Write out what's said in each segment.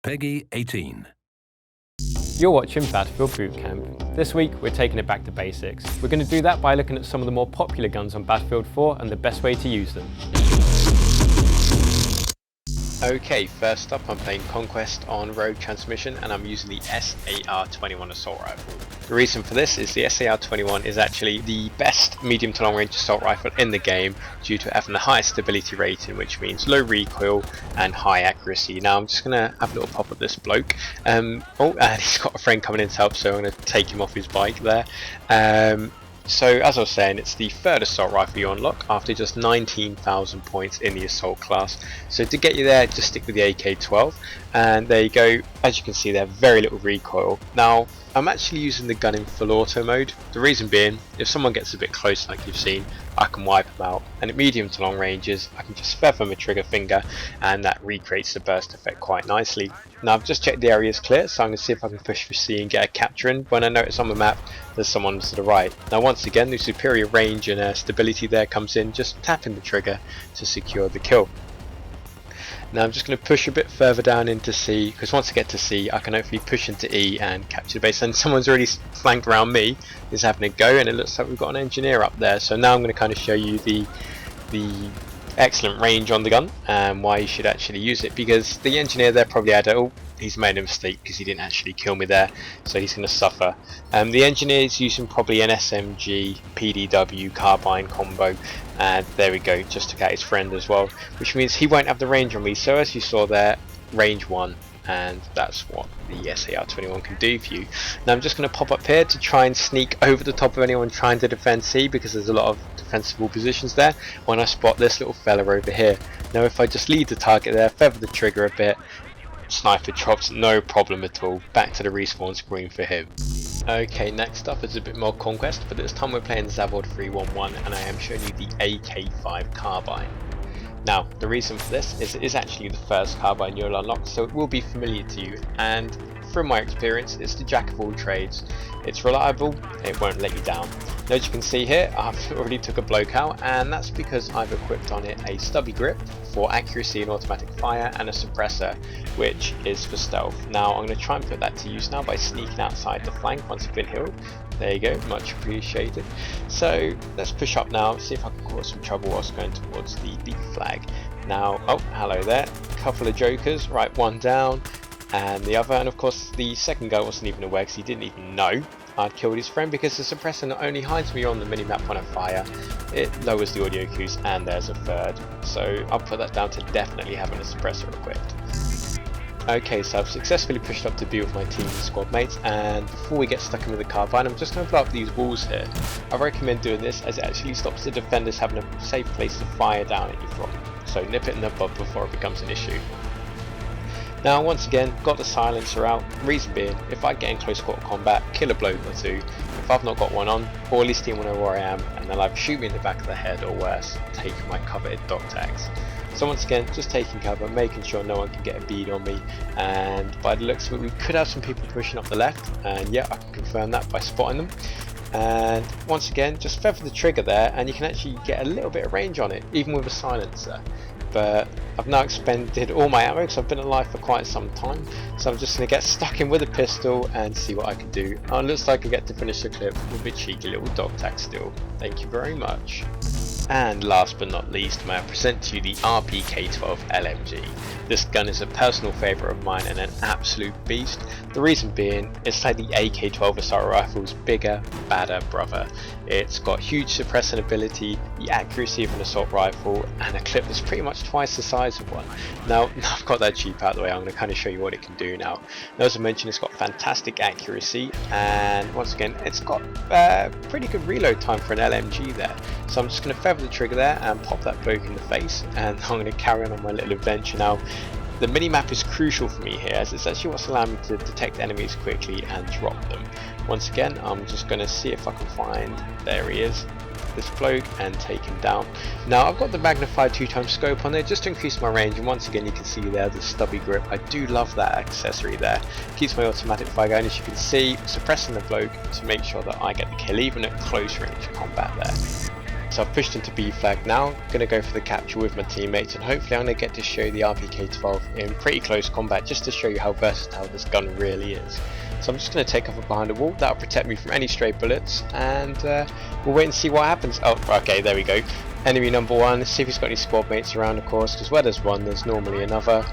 Peggy 18. You're watching Battlefield Bootcamp. This week we're taking it back to basics. We're going to do that by looking at some of the more popular guns on Battlefield 4 and the best way to use them. Okay, first up I'm playing Conquest on road transmission and I'm using the SAR-21 assault rifle. The reason for this is the SAR-21 is actually the best medium to long range assault rifle in the game due to having the highest stability rating, which means low recoil and high accuracy. Now I'm just going to have a little pop at this bloke. And he's got a friend coming in to help, so I'm going to take him off his bike there. So as I was saying, it's the third assault rifle you unlock after just 19,000 points in the assault class. So to get you there, just stick with the AK-12, and there you go. As you can see there, very little recoil. Now I'm actually using the gun in full auto mode. The reason being, if someone gets a bit close like you've seen, I can wipe them out, and at medium to long ranges I can just feather my trigger finger and that recreates the burst effect quite nicely. Now I've just checked the area is clear, so I'm going to see if I can push for C and get a capture in when I notice on the map there's someone to the right. Now once again, the superior range and stability there comes in, just tapping the trigger to secure the kill. Now I'm just going to push a bit further down into C, because once I get to C I can hopefully push into E and capture the base. And someone's already flanked around me, is having a go, and it looks like we've got an engineer up there. So now I'm going to kind of show you the excellent range on the gun and why you should actually use it, because the engineer there probably had he's made a mistake because he didn't actually kill me there, so he's going to suffer. The engineer is using probably an SMG PDW Carbine combo, and there we go, just took out his friend as well, which means he won't have the range on me. So as you saw there, range 1, and that's what the SAR-21 can do for you. Now I'm just going to pop up here to try and sneak over the top of anyone trying to defend C, because there's a lot of defensible positions there, when I spot this little fella over here. Now if I just leave the target there, feather the trigger a bit, sniper drops, no problem at all. Back to the respawn screen for him. Okay, next up is a bit more Conquest, but this time we're playing Zavod 311 and I am showing you the AK-5 Carbine. Now the reason for this is it is actually the first carbine you'll unlock, so it will be familiar to you, and from my experience it's the jack of all trades. It's reliable, it won't let you down. Now as you can see here, I've already took a bloke out, and that's because I've equipped on it a Stubby Grip for accuracy and automatic fire, and a suppressor which is for stealth. Now I'm going to try and put that to use now by sneaking outside the flank once I've been healed. There you go, much appreciated. So let's push up now, see if I can cause some trouble whilst going towards the B flag. Now, oh hello there, a couple of jokers, right, one down and the other, and of course the second guy wasn't even aware because he didn't even know I'd killed his friend, because the suppressor not only hides me on the minimap when I fire, it lowers the audio cues, and there's a third. So I'll put that down to definitely having a suppressor equipped. Okay, so I've successfully pushed up to B with my team and squad mates, and before we get stuck in with the carbine, I'm just going to blow up these walls here. I recommend doing this as it actually stops the defenders having a safe place to fire down at you from. So nip it in the bud before it becomes an issue. Now once again, got the silencer out, reason being, if I get in close quarter combat, kill a bloke or two, if I've not got one on, or at least even know where I am, and they'll either shoot me in the back of the head or worse, take my coveted dog tags. So once again, just taking cover, making sure no one can get a bead on me, and by the looks of it we could have some people pushing up the left, and yeah, I can confirm that by spotting them. And once again, just feather the trigger there and you can actually get a little bit of range on it, even with a silencer. But I've now expended all my ammo because I've been alive for quite some time, so I'm just going to get stuck in with a pistol and see what I can do. Oh, it looks like I get to finish the clip with a cheeky little dog tag still. Thank you very much. And last but not least, may I present to you the RPK-12 LMG. This gun is a personal favourite of mine and an absolute beast. The reason being, it's like the AK-12 assault rifle's bigger, badder brother. It's got huge suppressing ability, the accuracy of an assault rifle, and a clip that's pretty much twice the size of one. Now I've got that cheap out of the way, I'm going to kind of show you what it can do now. Now as I mentioned, it's got fantastic accuracy, and once again it's got pretty good reload time for an LMG there. So I'm just going to feather the trigger there and pop that bloke in the face, and I'm going to carry on my little adventure now. The minimap is crucial for me here, as it's actually what's allowing me to detect enemies quickly and drop them. Once again, I'm just going to see if I can find, there he is, this bloke, and take him down. Now I've got the Magnifier 2x scope on there just to increase my range, and once again you can see there the Stubby Grip. I do love that accessory there. Keeps my automatic fire going, as you can see, suppressing the bloke to make sure that I get the kill even at close range combat there. So I've pushed into B flag now, I'm going to go for the capture with my teammates, and hopefully I'm going to get to show the RPK-12 in pretty close combat just to show you how versatile this gun really is. So I'm just going to take cover behind a wall, that'll protect me from any stray bullets, and we'll wait and see what happens. Oh, okay, there we go. Enemy number one, let's see if he's got any squad mates around, of course, because where there's one, there's normally another.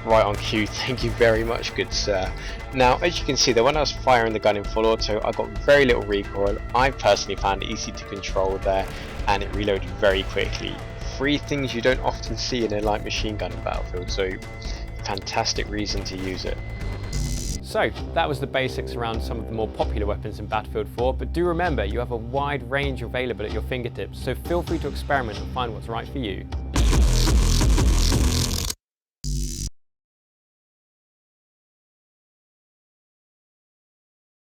Right on cue, thank you very much, good sir. Now, as you can see there, when I was firing the gun in full auto, I got very little recoil. I personally found it easy to control there, and it reloaded very quickly. 3 things you don't often see in a light machine gun in Battlefield, so fantastic reason to use it. So that was the basics around some of the more popular weapons in Battlefield 4, but do remember you have a wide range available at your fingertips, so feel free to experiment and find what's right for you.